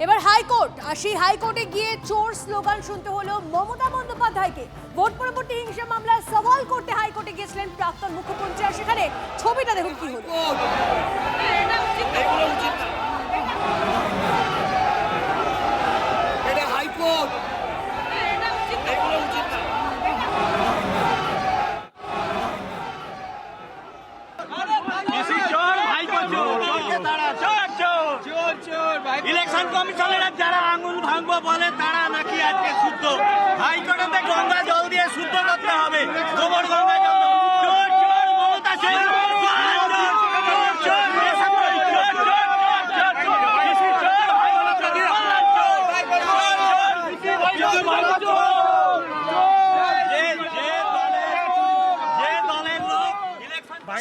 এবার হাইকোর্ট, আর সেই হাইকোর্টে গিয়ে চোর স্লোগান শুনতে হলো মমতা বন্দ্যোপাধ্যায়কে। ভোট পরবর্তী হিংসা মামলার সওয়াল করতে হাইকোর্টে গিয়েছিলেন প্রাক্তন মুখ্যমন্ত্রী, আর সেখানে ছবিটা দেখুন কি হলো। ইলেকশন কমিশনের যারা আঙুল ভাঙবো বলে তারা নাকি আজকে শুদ্ধ। হাইকোর্টে গঙ্গা জল দিয়ে শুদ্ধ করতে হবে। গোবর গঙ্গা জল চোর চোর মমতা চোর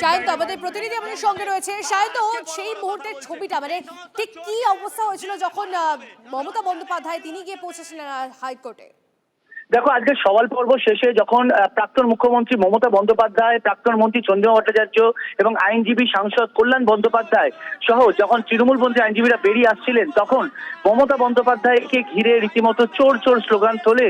শায়ন্ত আমাদের প্রতিনিধি আমাদের সঙ্গে রয়েছে। শায়ন্ত, সেই মুহূর্তের ছবিটা মানে ঠিক কি অবস্থা হয়েছিল যখন মমতা বন্দ্যোপাধ্যায় তিনি গিয়ে পৌঁছেছিলেন হাইকোর্টে? দেখো, আজকে সওয়াল পর্ব শেষে যখন প্রাক্তন মুখ্যমন্ত্রী মমতা বন্দ্যোপাধ্যায়, প্রাক্তন মন্ত্রী চন্দ্রিমা ভট্টাচার্য এবং আইনজীবী সাংসদ কল্যাণ বন্দ্যোপাধ্যায় সহ যখন তৃণমূলপন্থী আইনজীবীরা বেরিয়ে আসছিলেন, তখন মমতা বন্দ্যোপাধ্যায়কে ঘিরে রীতিমতো চোর চোর স্লোগান তোলে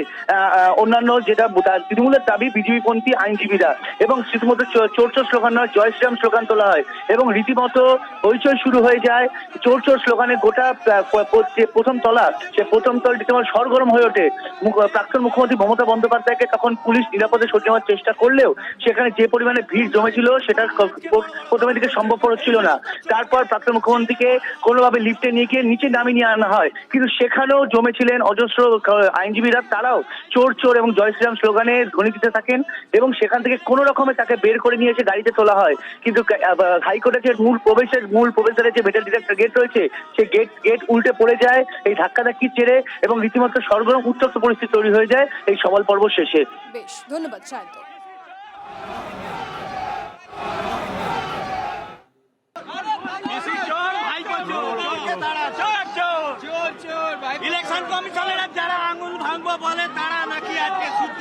অন্যান্য যেটা তৃণমূলের দাবি বিজেপিপন্থী আইনজীবীরা, এবং রীতিমতো চোর চোর স্লোগান নয় জয় শ্রীরাম স্লোগান তোলা হয় এবং রীতিমতো হইচই শুরু হয়ে যায়। চোর চোর স্লোগানে গোটা প্রথম তলা, সে প্রথম তল রীতিমতো সরগরম হয়ে ওঠে। প্রাক্তন মুখ্যমন্ত্রী মমতা বন্দ্যোপাধ্যায়কে তখন পুলিশ নিরাপদে সরিয়ে নেওয়ার চেষ্টা করলেও সেখানে যে পরিমাণে ভিড় জমেছিল সেটা প্রথমের দিকে সম্ভবপর ছিল না। তারপর প্রাক্তন মুখ্যমন্ত্রীকে কোনোভাবে লিফটে নিয়ে গিয়ে নিচে নামিয়ে নিয়ে আনা হয়, কিন্তু সেখানেও জমেছিলেন অজস্র আইনজীবীরা। তারাও চোর চোর এবং জয় শ্রীরাম স্লোগানে ধ্বনি দিতে থাকেন এবং সেখান থেকে কোনো রকমে তাকে বের করে নিয়ে এসে গাড়িতে তোলা হয়। কিন্তু হাইকোর্টের যে মূল প্রবেশের যে মেটাল ডিটেক্টর গেট রয়েছে, সেই গেট উল্টে পড়ে যায় এই ধাক্কাধাক্কি চেড়ে, এবং রীতিমতো সরগরম উত্তপ্ত পরিস্থিতি তৈরি হয়ে যায় এই সওয়াল পর্ব শেষে। বেশ, ধন্যবাদ শায়ন্ত। ইলেকশন কমিশনের যারা আঙুল ভাঙবো বলে তারা নাকি আজকে শুদ্ধ।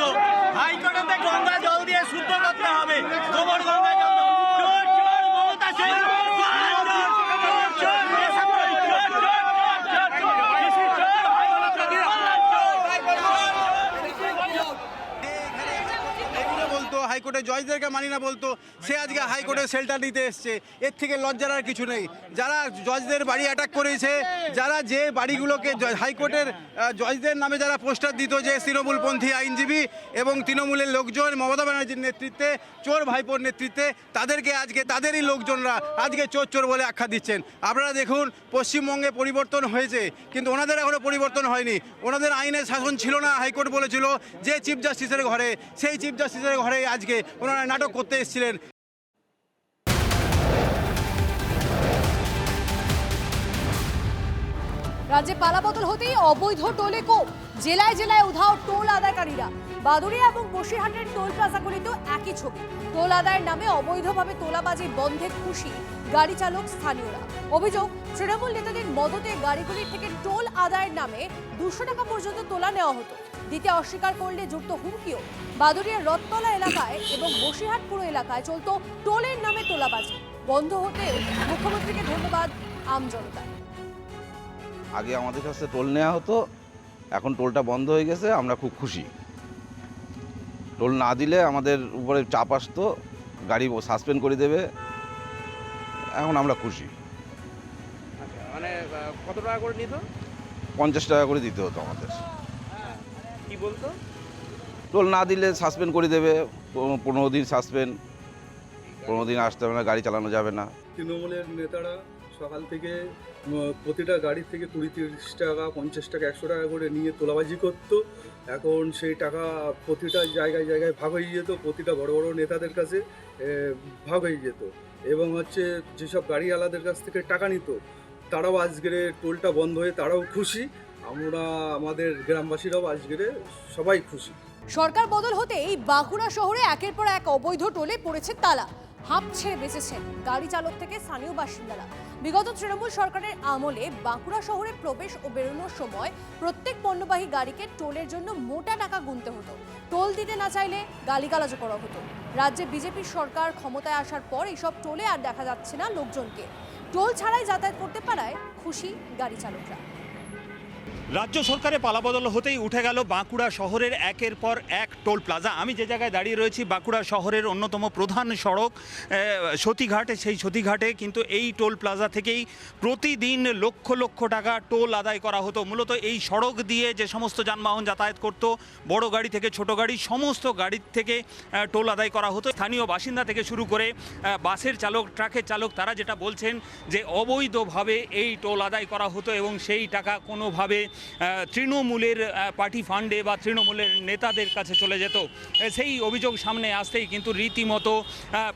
হাইকোর্টে গঙ্গা জল দিয়ে শুদ্ধ করতে হবে। গোবর গঙ্গা জল চোর চোর মমতা চোর হাইকোর্টে জজদেরকে মানি না বলতো, সে আজকে হাইকোর্টে শেল্টার নিতে এসছে। এর থেকে লজ্জার আর কিছু নেই। যারা জজদের বাড়ি অ্যাটাক করেছে, যারা যে বাড়িগুলোকে হাইকোর্টের জজদের নামে যারা পোস্টার দিত, যে তৃণমূলপন্থী আইনজীবী এবং তৃণমূলের লোকজন মমতা ব্যানার্জির নেতৃত্বে, চোর ভাইপোর নেতৃত্বে, তাদেরকে আজকে তাদেরই লোকজনরা আজকে চোর চোর বলে আখ্যা দিচ্ছেন। আপনারা দেখুন, পশ্চিমবঙ্গে পরিবর্তন হয়েছে, কিন্তু ওনাদের এখনো পরিবর্তন হয়নি। ওনাদের আইনের শাসন ছিল না। হাইকোর্ট বলেছিল যে চিফ জাস্টিসের ঘরে, সেই চিফ জাস্টিসের ঘরে আজকে ওনারা নাটক করতে এসেছিলেন। রাজ্যে পালাবদল হতেই অবৈধ টোলে কোপ, জেলায় জেলায় উধাও টোল আদায়কারীরা। বাদুড়িয়া এবং বসিরহাটের টোল প্লাজাগুলিতে একই ছবি। টোল আদায়ের নামে অবৈধভাবে তোলাবাজি বন্ধে খুশি গাড়ি চালক স্থানীয়রা। অভিযোগ, তৃণমূল নেতাদের মদতে গাড়িগুলির থেকে টোল আদায়ের নামে 200 টাকা পর্যন্ত তোলা নেওয়া হতো। দিতে অস্বীকার করলে যুক্ত হুমকিও। বাদুড়িয়ার রথতলা এলাকায় এবং বসিরহাট পুরো এলাকায় চলত টোলের নামে তোলাবাজি। বন্ধ হতে মুখ্যমন্ত্রীকে ধন্যবাদ আমজনতা। আগে আমাদের কাছে টোল নেওয়া হতো, এখন টোলটা বন্ধ হয়ে গেছে, আমরা খুব খুশি। টোল না দিলে আমাদের উপরে চাপ আসতো, গাড়ি সাসপেন্ড করে দেবে, এখন আমরা খুশি। মানে কত টাকা করে নিত? 50 টাকা করে দিতে হতো আমাদের। কি বলতো? টোল না দিলে সাসপেন্ড করে দেবে, 15 দিন সাসপেন্ড, 15 দিন আসতে হবে না, গাড়ি চালানো যাবে না। তৃণমূলের নেতারা সকাল থেকে প্রতিটা গাড়ি থেকে 20-30 টাকা, 50 টাকা, 100 টাকা করে নিয়ে তোলাবাজি করতো। এখন সেই টাকা প্রতিটা জায়গায় জায়গায় ভাগ হয়ে যেত, প্রতিটা বড় বড় নেতাদের কাছে ভাগ হয়ে যেত, এবং যেসব গাড়িওয়ালাদের কাছ থেকে টাকা নিত তারাও আজকের টোলটা বন্ধ হয়ে তারাও খুশি। আমরা আমাদের গ্রামবাসীরাও আজকের সবাই খুশি। সরকার বদল হতে এই বাঁকুড়া শহরে একের পর এক অবৈধ টোলে পড়েছে তালা। হাঁপ ছেড়ে বেঁচেছেন গাড়ি চালক থেকে স্থানীয় বাসিন্দারা। বিগত তৃণমূল সরকারের আমলে বাঁকুড়া শহরে প্রবেশ ও বেরোনোর সময় প্রত্যেক পণ্যবাহী গাড়িকে টোলের জন্য মোটা টাকা গুনতে হতো। টোল দিতে না চাইলে গালিগালাজও করা হতো। রাজ্যে বিজেপির সরকার ক্ষমতায় আসার পর এইসব টোলে আর দেখা যাচ্ছে না লোকজনকে। টোল ছাড়াই যাতায়াত করতে পারায় খুশি গাড়ি চালকরা। রাজ্য সরকারে পালাবদল হতেই উঠে গেল বাঁকুড়া শহরের একের পর এক টোল প্লাজা। আমি যে জায়গায় দাঁড়িয়ে রয়েছি বাঁকুড়া শহরের অন্যতম প্রধান সড়ক সতীঘাটে, সেই সতীঘাটে কিন্তু এই টোল প্লাজা থেকেই প্রতিদিন লক্ষ লক্ষ টাকা টোল আদায় করা হতো। মূলত এই সড়ক দিয়ে যে সমস্ত যানবাহন যাতায়াত করত, বড় গাড়ি থেকে ছোট গাড়ি, সমস্ত গাড়ির থেকে টোল আদায় করা হতো। স্থানীয় বাসিন্দা থেকে শুরু করে বাসের চালক, ট্রাকের চালক, তারা যেটা বলছেন যে অবৈধভাবে এই টোল আদায় করা হতো এবং সেই টাকা কোনোভাবে তৃণমূলের পার্টি ফান্ডে বা তৃণমূলের নেতাদের কাছে চলে যেত। সেই অভিযোগ সামনে আসতেই কিন্তু রীতিমতো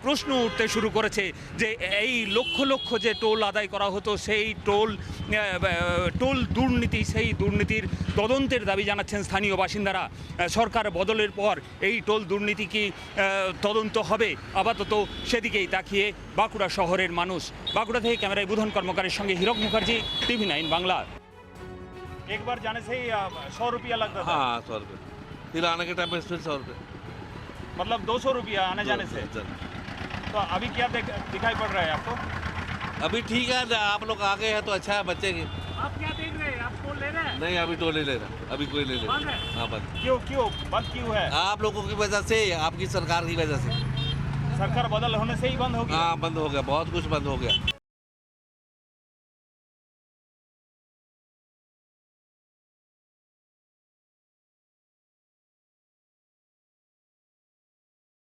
প্রশ্ন উঠতে শুরু করেছে যে এই লক্ষ লক্ষ যে টোল আদায় করা হতো, সেই টোল দুর্নীতি, সেই দুর্নীতির তদন্তের দাবি জানাচ্ছেন স্থানীয় বাসিন্দারা। সরকার বদলের পর এই টোল দুর্নীতি কি তদন্ত হবে? আপাতত সেদিকেই তাকিয়ে বাঁকুড়া শহরের মানুষ। বাঁকুড়া থেকে ক্যামেরায় বুধন কর্মকারের সঙ্গে হিরক মুখার্জি, TV9 বাংলা। एक बार जाने से ही 100 रुपया लगता था। हाँ 100 रुपये, फिर आने के टाइम पे फिर 100 रुपये, मतलब 200 रुपया आने जाने से। तो अभी क्या दिखाई पड़ रहा है आपको? अभी ठीक है, आप लोग आगे हैं तो अच्छा है, बचेंगे। आप क्या देख रहे हैं? आप टोल ले रहे हैं? नहीं अभी टोल नहीं ले रहा, अभी कोई नहीं ले बंद रहा। है? हाँ बंद। क्यों बंद क्यों है? आप लोगों की वजह से, आपकी सरकार की वजह से। सरकार बदल होने से ही बंद हो गया। हाँ बंद हो गया, बहुत कुछ बंद हो गया।